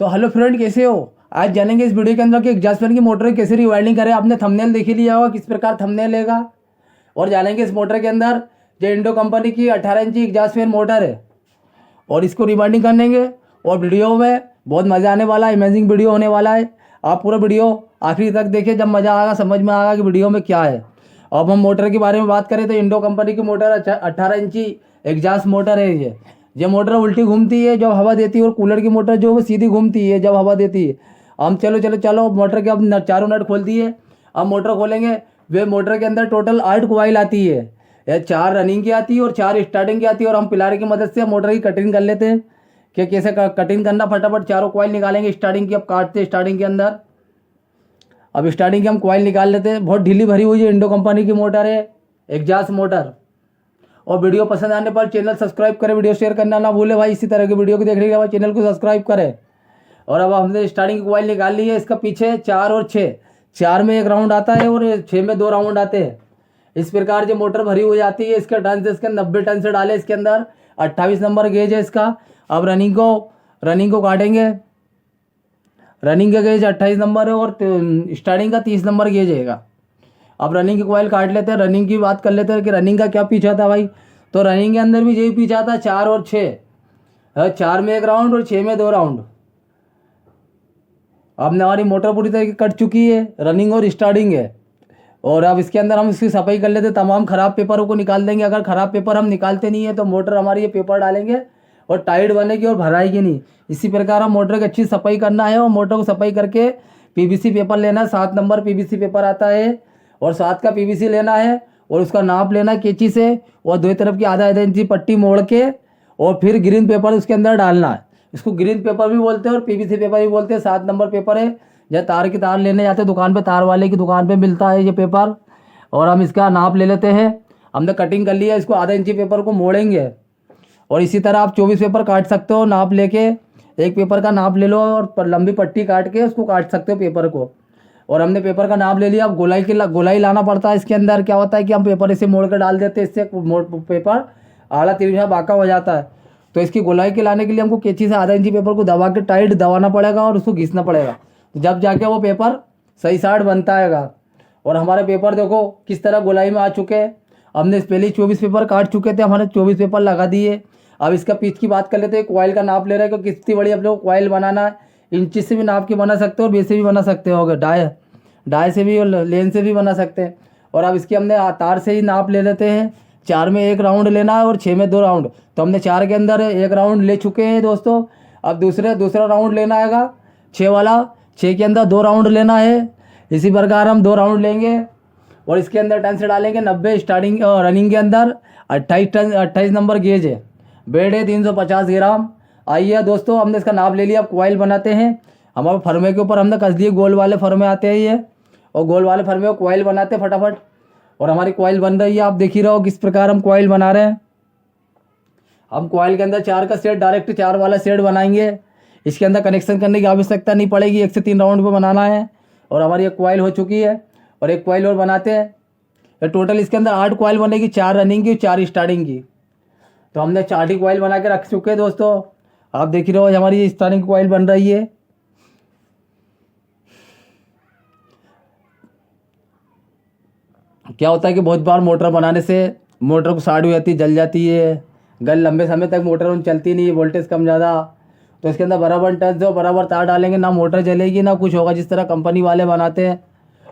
तो hello friend, कैसे हो? आज जानेंगे इस वीडियो के अंदर कि एग्जॉस्ट फैन की मोटर कैसे रिवाइंडिंग करें। आपने थंबनेल देख ही लिया होगा किस प्रकार थंबनेल लेगा। और जानेंगे इस मोटर के अंदर जो इंडो कंपनी की 18 इंची एग्जॉस्ट फैन मोटर है और इसको रिवाइंडिंग करेंगे। और वीडियो में बहुत मज़ा आने वाला है, अमेजिंग वीडियो होने वाला है। आप पूरा वीडियो आखिरी तक देखिए, जब मज़ा आएगा समझ में आएगा कि वीडियो में क्या है। अब हम मोटर के बारे में बात करें तो इंडो कंपनी की मोटर 18 इंची एग्जॉस्ट मोटर है। ये मोटर उल्टी घूमती है जब हवा देती है, और कूलर की मोटर जो वो सीधी घूमती है जब हवा देती है। हम चलो मोटर के अब चारों नट खोल दिए। अब मोटर खोलेंगे। वे मोटर के अंदर टोटल 8 कॉइल आती है। ये 4 रनिंग की आती है और 4 स्टार्टिंग की आती है। और हम पिलार की मदद से मोटर की कटिंग कर लेते हैं कि कैसे कटिंग करना। फटाफट चारों कॉइल निकालेंगे स्टार्टिंग की। अब काटते स्टार्टिंग के अंदर। अब स्टार्टिंग की हम कॉइल निकाल लेते हैं। बहुत ढीली भरी हुई है, इंडो कंपनी की मोटर है, एग्जॉस्ट मोटर। और वीडियो पसंद आने पर चैनल सब्सक्राइब करें, वीडियो शेयर करना ना भूले भाई। इसी तरह की वीडियो को देखने के बाद चैनल को सब्सक्राइब करें। और अब हमने स्टार्टिंग की कॉइल निकाल ली है। इसका पीछे 4 और 6, 4 में 1 राउंड आता है और 6 में 2 राउंड आते हैं। इस प्रकार जो मोटर भरी हो जाती है। इसके टन से इसके 90 टन से डाले इसके अंदर। 28 नंबर गेज है इसका। अब रनिंग को काटेंगे। रनिंग का गेज 28 नंबर है और स्टार्टिंग का 30 नंबर गेज है। अब रनिंग की कॉइल काट लेते हैं। रनिंग की बात कर लेते हैं कि रनिंग का क्या पीछा था भाई। तो रनिंग के अंदर भी यही पीछा था, 4 और 6। 4 में 1 राउंड और 6 में 2 राउंड। अब हमारी मोटर पूरी तरीके कट चुकी है, रनिंग और स्टार्टिंग है। और अब इसके अंदर हम इसकी सफाई कर लेते हैं। तमाम ख़राब पेपरों को निकाल देंगे। अगर ख़राब पेपर हम निकालते नहीं है तो मोटर हमारी ये पेपर डालेंगे और टाइट बनेगी और भराएगी नहीं। इसी प्रकार हम मोटर की अच्छी सफाई करना है। और मोटर को सफाई करके पीवीसी पेपर लेना है। 7 नंबर पीवीसी पेपर आता है और 7 का पीवीसी लेना है। और उसका नाप लेना है कैंची से। और दो तरफ की आधा इंची पट्टी मोड़ के और फिर ग्रीन पेपर उसके अंदर डालना है। इसको ग्रीन पेपर भी बोलते हैं और पीवीसी पेपर भी बोलते हैं। 7 नंबर पेपर है। जब तार की तार लेने जाते हैं दुकान पे, तार वाले की दुकान पे मिलता है ये पेपर। और हम इसका नाप ले लेते हैं। हमने कटिंग कर लिया। इसको आधा इंची पेपर को मोड़ेंगे। और इसी तरह आप 24 पेपर काट सकते हो नाप लेके। एक पेपर का नाप ले लो और लंबी पट्टी काट के उसको काट सकते हो पेपर को। और हमने पेपर का नाप ले लिया। अब गोलाई लाना पड़ता है। इसके अंदर क्या होता है कि हम पेपर इसे मोड़ कर डाल देते हैं। इससे पेपर आड़ा तिरछा बांका हो जाता है। तो इसकी गोलाई के लाने के लिए हमको कैंची से आधा इंची पेपर को दबा के टाइट दबाना पड़ेगा और उसको घिसना पड़ेगा। तो जब जाके वो पेपर सही साइड बनता है। और हमारे पेपर देखो किस तरह गोलाई में आ चुके हैं। हमने पहले 24 पेपर काट चुके थे, हमारे 24 पेपर लगा दिए। अब इसका पीच की बात कर लेते हैं। कॉइल का नाप ले रहे हैं कि कितनी बड़ी अपने को कॉइल बनाना है। इंची से भी नाप के बना सकते हो और बेस से भी बना सकते हो, डाई से भी और लेन से भी बना सकते हैं। और अब इसके हमने तार से ही नाप ले लेते हैं। 4 में 1 राउंड लेना है और 6 में 2 राउंड। तो हमने 4 के अंदर 1 राउंड ले चुके हैं दोस्तों। अब दूसरा राउंड लेना आएगा 6 वाला। 6 के अंदर 2 राउंड लेना है। इसी प्रकार हम 2 राउंड लेंगे और इसके अंदर टन से डालेंगे 90 स्टार्टिंग। रनिंग के अंदर 28 नंबर गेज है। बेड है 350 ग्राम। आइए दोस्तों, हमने इसका नाप ले लिया। अब कॉइल बनाते हैं। हमारे फर्मे के ऊपर हमने कस दिए। गोल वाले फर्मे आते हैं ये, और गोल वाले फर्मे को कॉइल बनाते हैं फटाफट। और हमारी कॉइल बन रही है। आप देख ही रहो किस प्रकार हम कॉइल बना रहे हैं। हम कॉइल के अंदर 4 का सेट, डायरेक्ट 4 वाला सेट बनाएंगे। इसके अंदर कनेक्शन करने की आवश्यकता नहीं पड़ेगी। 1 से 3 राउंड पे बनाना है। और हमारी एक कॉइल हो चुकी है और एक कॉइल और बनाते हैं। तो टोटल इसके अंदर 8 कॉइल बनेगी, 4 रनिंग की, 4 स्टार्टिंग की। तो हमने 4 ही कॉइल बना के रख चुके हैं दोस्तों। आप देख ही रहो हमारी स्टार्टिंग कॉइल बन रही है। क्या होता है कि बहुत बार मोटर बनाने से मोटर को साड़ हो जाती है, जल जाती है। गल लंबे समय तक मोटर चलती नहीं है, वोल्टेज कम ज़्यादा। तो इसके अंदर बराबर टच दो, बराबर तार डालेंगे, ना मोटर जलेगी ना कुछ होगा। जिस तरह कंपनी वाले बनाते हैं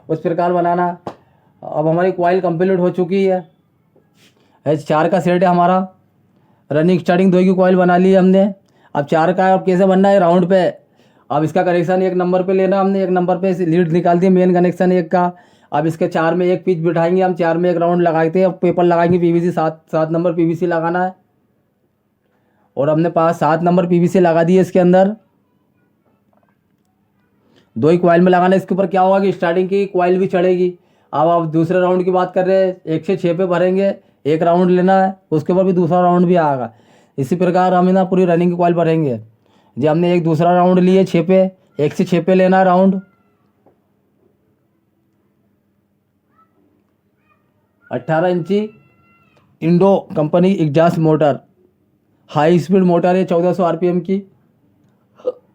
उस प्रकार बनाना। अब हमारी कॉइल कंप्लीट हो चुकी है। 4 का सेट है हमारा। रनिंग स्टार्टिंग 2 की कॉइल बना ली है हमने। अब 4 का अब कैसे बनना है राउंड पे। अब इसका कनेक्शन 1 नंबर पे लेना हमने। 1 नंबर पे लीड निकाल दी, मेन कनेक्शन 1 का। अब इसके 4 में 1 पिच बिठाएंगे हम। 4 में 1 राउंड लगाते हैं। पेपर लगाएंगे पीवीसी, 7 नंबर पीवीसी लगाना है। और हमने 7 नंबर पीवीसी लगा दिए इसके अंदर। 2 ही कॉइल में लगाना है। इसके ऊपर क्या होगा कि स्टार्टिंग की कॉइल भी चढ़ेगी। अब आप दूसरे राउंड की बात कर रहे हैं, 1 से 6 पे भरेंगे। 1 राउंड लेना है, उसके ऊपर भी दूसरा राउंड भी आएगा। इसी प्रकार हम ना पूरी रनिंग की कॉइल भरेंगे। जी हमने एक दूसरा राउंड लिए 6 पे, 1 से 6 पे लेना है राउंड। 18 इंची Indo company exhaust motor, high speed motor है, 1400 आरपीएम की।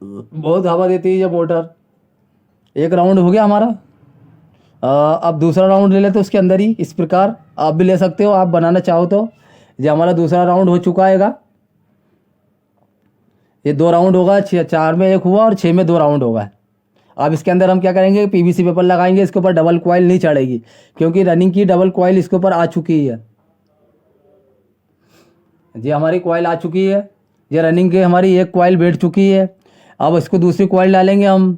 बहुत हवा देती है ये मोटर। एक राउंड हो गया हमारा। अब दूसरा राउंड ले लेते उसके अंदर ही। इस प्रकार आप भी ले सकते हो, आप बनाना चाहो तो। ये हमारा दूसरा राउंड हो चुका हैगा। ये 2 राउंड होगा, 4 में 1 हुआ और 6 में 2 राउंड होगा। अब इसके अंदर हम क्या करेंगे, पीवीसी पेपर लगाएंगे। इसके ऊपर डबल कॉइल नहीं चढ़ेगी, क्योंकि रनिंग की डबल कॉइल इसके ऊपर आ चुकी है। जी हमारी कॉइल आ चुकी है। ये रनिंग की हमारी एक कॉइल बैठ चुकी है। अब इसको दूसरी कॉइल डालेंगे हम।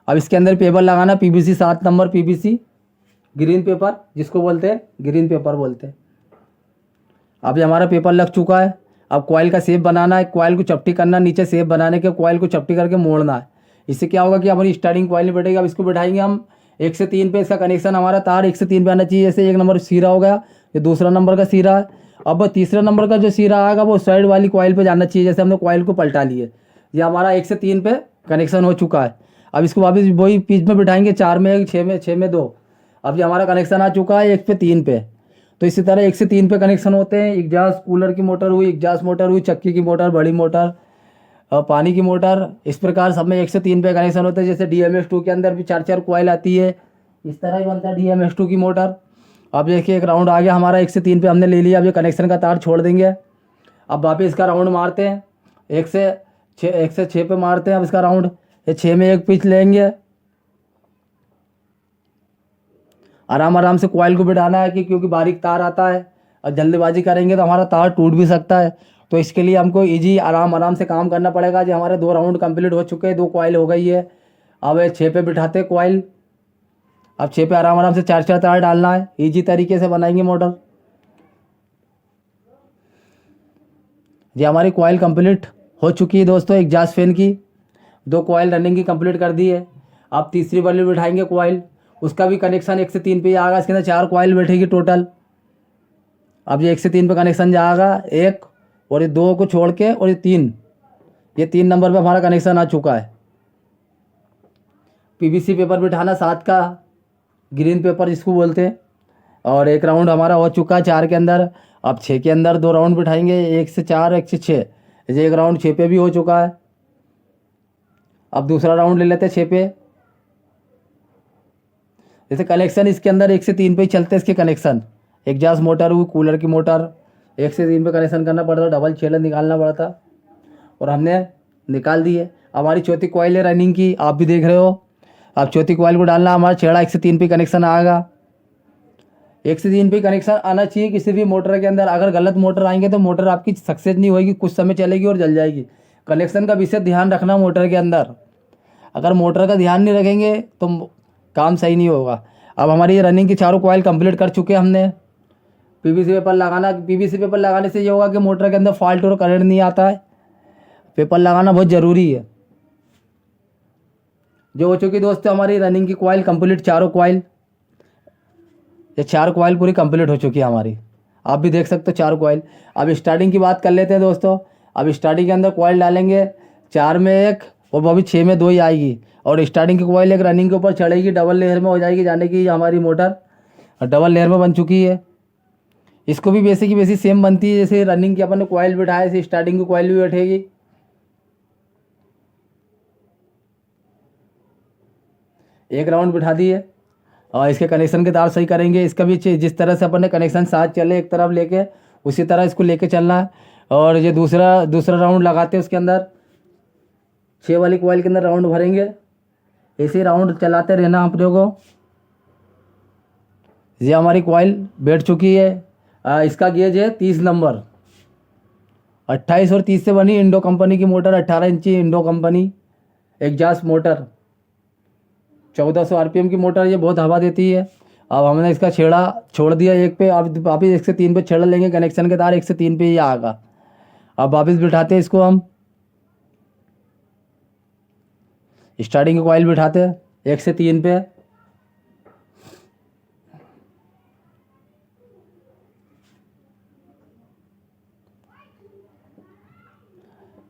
अब इसके अंदर पेपर लगाना, PVC 7 number PVC, green pepper जिसको बोलते हैं, ग्रीन पेपर बोलते हैं। अब ये हमारा पेपर लग चुका है। अब कॉइल का शेप बनाना है, कॉइल को चपटी करना, नीचे शेप बनाने के कॉइल को चपटी करके मोड़ना है। इससे क्या होगा कि हमारी स्टार्टिंग कॉइल नहीं बैठेगी। अब इसको बैठाएंगे हम 1 से 3 पे। इसका कनेक्शन हमारा तार 1 से 3 पे आना चाहिए। जैसे 1 नंबर सीरा हो गया, ये दूसरा नंबर का सीरा है। अब तीसरा नंबर का जो सीरा आएगा वो साइड वाली कॉइल पे जाना चाहिए। जैसे हमने कॉइल को पलटा लिए, ये हमारा 1 से 3 पे कनेक्शन हो चुका है। अब इसको वापस वही पीच में बिठाएंगे, 4 में 1, 6 में 2। अब ये हमारा कनेक्शन आ चुका है 1 पे 3 पे। तो इसी तरह 1 से 3 पे कनेक्शन होते हैं। एग्जास्ट कूलर की मोटर हुई, एग्जास्ट मोटर हुई, चक्की की मोटर, बड़ी मोटर, पानी की मोटर, इस प्रकार सब में 1 से 3 पे कनेक्शन होते हैं। जैसे DMX2 के अंदर भी 4 कॉइल आती है, इस तरह ही बनता है DMX2 की मोटर। अब देखिए एक राउंड आ गया हमारा, 1 से 3 पे हमने ले लिया। अब ये कनेक्शन का तार छोड़ देंगे। अब वापस इसका राउंड मारते हैं, 1 से 6 पे मारते हैं। अब इसका राउंड, ये 6 में 1 पिच लेंगे। आराम आराम से कॉइल को बिठाना है कि क्योंकि बारीक तार आता है और जल्दबाजी करेंगे तो हमारा तार टूट भी सकता है। तो इसके लिए हमको इजी आराम आराम से काम करना पड़ेगा। जो हमारे 2 राउंड कंप्लीट हो चुके हैं, 2 कॉइल हो गई है। अब 6 पे बिठाते कॉइल। अब 6 पे आराम आराम से 4 तार डालना है। ईजी तरीके से बनाएंगे मोटर। ये हमारी कॉइल कंप्लीट हो चुकी है दोस्तों। एग्जास्ट फैन की 2 कॉइल रनिंग की कंप्लीट कर दी है। अब तीसरी वाली बिठाएंगे कॉइल, उसका भी कनेक्शन 1 से 3 पे ही आएगा। इसके अंदर 4 कॉइल बैठेगी टोटल। अब ये 1 से 3 पे कनेक्शन जाएगा, 1 और ये 2 को छोड़ के, और ये 3, ये 3 नंबर पे हमारा कनेक्शन आ चुका है। पीवीसी पेपर बिठाना 7 का, ग्रीन पेपर जिसको बोलते हैं। और एक राउंड हमारा हो चुका है 4 के अंदर। अब 6 के अंदर 2 राउंड बिठाएंगे, 1 से 4, 1 से 6। ये एक राउंड 6 पे भी हो चुका है। अब दूसरा राउंड ले लेते हैं 6 पे। जैसे कनेक्शन इसके अंदर 1 से 3 पे ही चलते हैं इसके कनेक्शन। एग्जास्ट मोटर हुई, कूलर की मोटर, 1 से 3 पे कनेक्शन करना पड़ता, डबल छेलन निकालना पड़ता, और हमने निकाल दी है। हमारी चौथी कॉइल है रनिंग की, आप भी देख रहे हो। अब चौथी कॉइल को डालना, हमारा छेड़ा 1 से 3 पे कनेक्शन आएगा। 1 से 3 पे कनेक्शन आना चाहिए किसी भी मोटर के अंदर। अगर गलत मोटर आएंगे तो मोटर आपकी सक्सेस नहीं होगी, कुछ समय चलेगी और जल जाएगी। कनेक्शन का विशेष ध्यान रखना मोटर के अंदर। अगर मोटर का ध्यान नहीं रखेंगे तो काम सही नहीं होगा। अब हमारी ये रनिंग की 4 कॉइल कंप्लीट कर चुके हैं हमने। पीवीसी पेपर लगाना, पीवीसी पेपर लगाने से ये होगा कि मोटर के अंदर फॉल्ट और करंट नहीं आता है। पेपर लगाना बहुत ज़रूरी है। जो हो चुकी दोस्तों हमारी रनिंग की कॉइल कंप्लीट, 4 कॉइल, ये 4 कॉइल पूरी कंप्लीट हो चुकी है हमारी। आप भी देख सकते हो 4 कॉइल। अब स्टार्टिंग की बात कर लेते हैं दोस्तों। अब स्टार्टिंग के अंदर कॉइल डालेंगे, 4 में 1 और वो भी 6 में 2 ही आएगी। और स्टार्टिंग की कॉइल एक रनिंग के ऊपर चढ़ेगी, डबल लेयर में हो जाएगी जाने की हमारी मोटर, डबल लेयर में बन चुकी है। इसको भी वैसे की वैसी सेम बनती है जैसे रनिंग की अपन ने कॉइल बिठाया, ऐसे स्टार्टिंग की कॉइल भी बैठेगी। एक राउंड बिठा दिए और इसके कनेक्शन के तार सही करेंगे। इसका भी जिस तरह से अपन ने कनेक्शन साथ चले एक तरफ लेके, उसी तरह इसको लेके चलना है। और ये दूसरा राउंड लगाते हैं उसके अंदर, 6 वाली कॉइल के अंदर राउंड भरेंगे। ऐसे राउंड चलाते रहना अपने को। ये हमारी कॉइल बैठ चुकी है। इसका गेज है 30 नंबर, 28 और 30 से बनी इंडो कंपनी की मोटर, 18 इंची Indo company exhaust motor, 1400 RPM की मोटर। ये बहुत हवा देती है। अब हमने इसका छेड़ा छोड़ दिया 1 पे। अब वापस 1 से 3 पे छेड़ा लेंगे, कनेक्शन के तार 1 से 3 पे ही आएगा। अब वापस बिठाते हैं इसको हम, स्टार्टिंग की कॉइल बिठाते हैं 1 से 3 पे।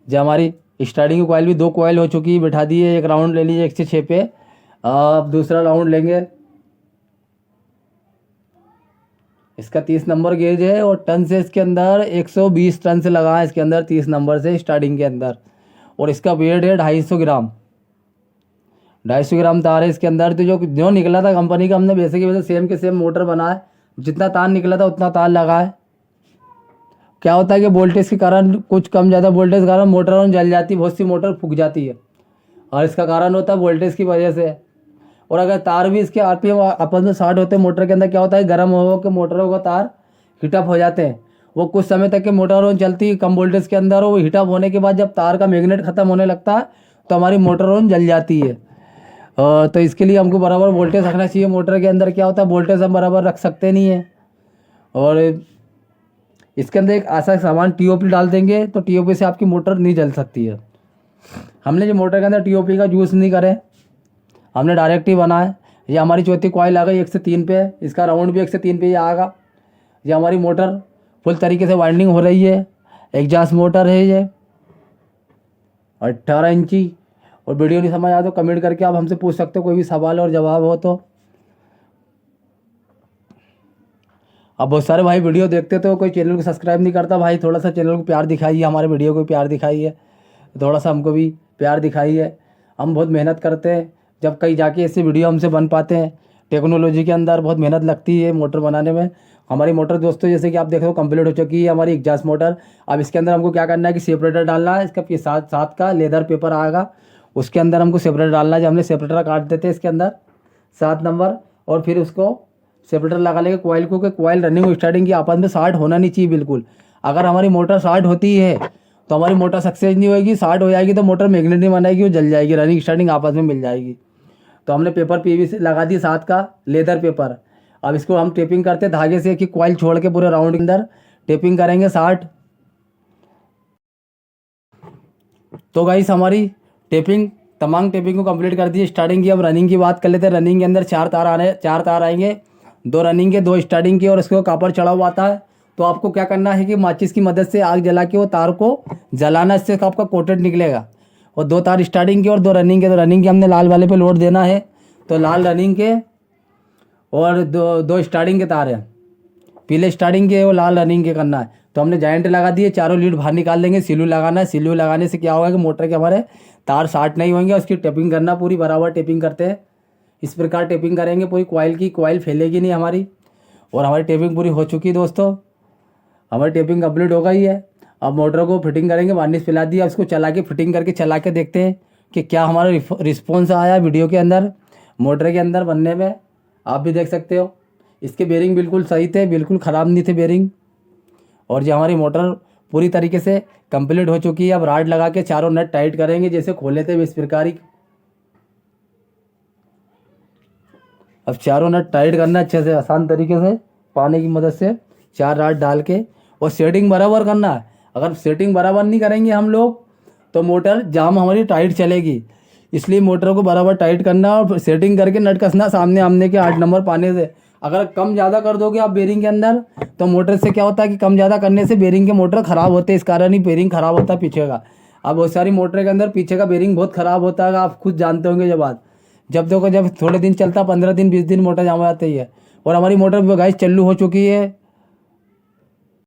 जो हमारी स्टार्टिंग की कॉइल भी 2 कॉइल हो चुकी है, बिठा दी है। एक राउंड ले लीजिए 1 से 6 पे। अब दूसरा राउंड लेंगे, इसका 30 नंबर गेज है और टन से इसके अंदर 120 टन से लगा है इसके अंदर 30 नंबर से स्टार्टिंग के अंदर। और इसका वेट है 250 ग्राम। 250 ग्राम तार है इसके अंदर। तो जो निकला था कंपनी का, हमने वैसे की वैसे सेम के सेम मोटर बना है, जितना तार निकला था उतना तार लगा है। क्या होता है कि वोल्टेज के कारण, कुछ कम ज़्यादा वोल्टेज के कारण मोटर जल जाती है, बहुत सी मोटर फूक जाती है, और इसका कारण होता है वोल्टेज की वजह से। और अगर तार भी इसके आरपीएम आपस में शॉर्ट होते हैं मोटर के अंदर, क्या होता है गर्म हो के मोटरों का तार हीटअप हो जाते हैं। वो कुछ समय तक के मोटर चलती है कम वोल्टेज के अंदर, वो हीटअप होने के बाद जब तार का मैग्नेट खत्म होने लगता है तो हमारी मोटर जल जाती है। तो इसके लिए हमको बराबर वोल्टेज रखना चाहिए मोटर के अंदर। क्या होता है वोल्टेज हम बराबर रख सकते नहीं है। और इसके अंदर एक ऐसा सामान टीओपी डाल देंगे तो टीओपी से आपकी मोटर नहीं जल सकती है। हमने जो मोटर के अंदर टीओपी का यूज़ नहीं करे, हमने डायरेक्ट ही बनाया। ये हमारी चौथी कॉइल आ गई 1 से 3 पे, इसका राउंड भी 1 से 3 पे ही आएगा। ये हमारी मोटर फुल तरीके से वाइंडिंग हो रही है। एग्जॉस्ट मोटर है ये 18 इंची। और वीडियो नहीं समझ आया तो कमेंट करके आप हमसे पूछ सकते हो, कोई भी सवाल और जवाब हो तो। अब बहुत सारे भाई वीडियो देखते तो कोई चैनल को सब्सक्राइब नहीं करता। भाई थोड़ा सा चैनल को प्यार दिखाइए, हमारे वीडियो को प्यार दिखाइए, थोड़ा सा हमको भी प्यार दिखाइए। हम बहुत मेहनत करते हैं, जब कहीं जाके ऐसे वीडियो हमसे बन पाते हैं। टेक्नोलॉजी के अंदर बहुत मेहनत लगती है मोटर बनाने में। हमारी मोटर दोस्तों जैसे कि आप देख रहे हो कंप्लीट हो चुकी है हमारी एग्जॉस्ट मोटर। अब इसके अंदर हमको क्या करना है कि सेपरेटर डालना है। इसका साथ का लेदर पेपर आएगा, उसके अंदर हमको सेपरेटर डालना है। जब हमने सेपरेटर काट देते हैं इसके अंदर 7 नंबर, और फिर उसको सेपरेटर लगा लेंगे कॉइल को, कि कॉइल रनिंग और स्टार्टिंग की आपस में शॉर्ट होना नहीं चाहिए बिल्कुल। अगर हमारी मोटर शॉर्ट होती है तो हमारी मोटर सक्सेस नहीं होगी। शॉर्ट हो जाएगी तो मोटर मैग्नेट नहीं बनाएगी, वो जल जाएगी, रनिंग स्टार्टिंग आपस में मिल जाएगी। तो हमने पेपर पीवीसी लगा दी 7 का लेदर पेपर। अब इसको हम टेपिंग करते धागे से कि कॉइल छोड़ के पूरे राउंड के अंदर टेपिंग करेंगे 60। तो गाइस हमारी टेपिंग तमाम टेपिंग को कंप्लीट कर दी स्टार्टिंग की। अब रनिंग की बात कर लेते हैं। रनिंग के अंदर 4 तार आएंगे, 2 रनिंग के 2 स्टार्टिंग के, और उसके कॉपर चढ़ा हुआ आता है। तो आपको क्या करना है कि माचिस की मदद से आग जला के वो तार को जलाना, इससे आपका कोटेड निकलेगा। और 2 तार स्टार्टिंग के और 2 रनिंग के। तो रनिंग के हमने लाल वाले पे लोड देना है, तो लाल रनिंग के और दो स्टार्टिंग के तार हैं, पीले स्टार्टिंग के और लाल रनिंग के करना है। तो हमने जॉइंट लगा दिए, चारों लीड बाहर निकाल देंगे। सिल्यू लगाना है, सिल्यू लगाने से क्या होगा कि मोटर के हमारे तार शॉर्ट नहीं होंगे। उसकी टेपिंग करना, पूरी बराबर टेपिंग करते हैं। इस प्रकार टेपिंग करेंगे पूरी कॉइल की, कॉइल फैलेगी नहीं हमारी। और हमारी टेपिंग पूरी हो चुकी है दोस्तों, हमारी टेपिंग कंप्लीट हो गई है। अब मोटर को फिटिंग करेंगे, वार्निश फैला दिया। उसको चला के फिटिंग करके चला के देखते हैं कि क्या हमारा रिस्पॉन्स आया वीडियो के अंदर, मोटर के अंदर बनने में। आप भी देख सकते हो इसके बेरिंग बिल्कुल सही थे, बिल्कुल ख़राब नहीं थे बेरिंग। और जो हमारी मोटर पूरी तरीके से कंप्लीट हो चुकी है। अब राड लगा के चारों नट टाइट करेंगे जैसे खोले थे इस प्रकार ही। अब चारों नट टाइट करना अच्छे से, आसान तरीके से पानी की मदद से 4 राड डाल के, और सेटिंग बराबर करना है। अगर सेटिंग बराबर नहीं करेंगे हम लोग तो मोटर जाम हमारी टाइट चलेगी। इसलिए मोटर को बराबर टाइट करना और सेटिंग करके नट कसना सामने आमने के 8 नंबर पाने से। अगर कम ज़्यादा कर दोगे आप बेरिंग के अंदर तो मोटर से क्या होता है कि कम ज़्यादा करने से बेरिंग के मोटर ख़राब होते हैं। इस कारण ही बेरिंग ख़राब होता है पीछे का। अब बहुत सारी मोटर के अंदर पीछे का बेरिंग बहुत ख़राब होता है, आप खुद जानते होंगे। जब देखो जब थोड़े दिन चलता 15 दिन 20 दिन मोटर जाम हो जाती है। और हमारी मोटर गाइस चालू हो चुकी है,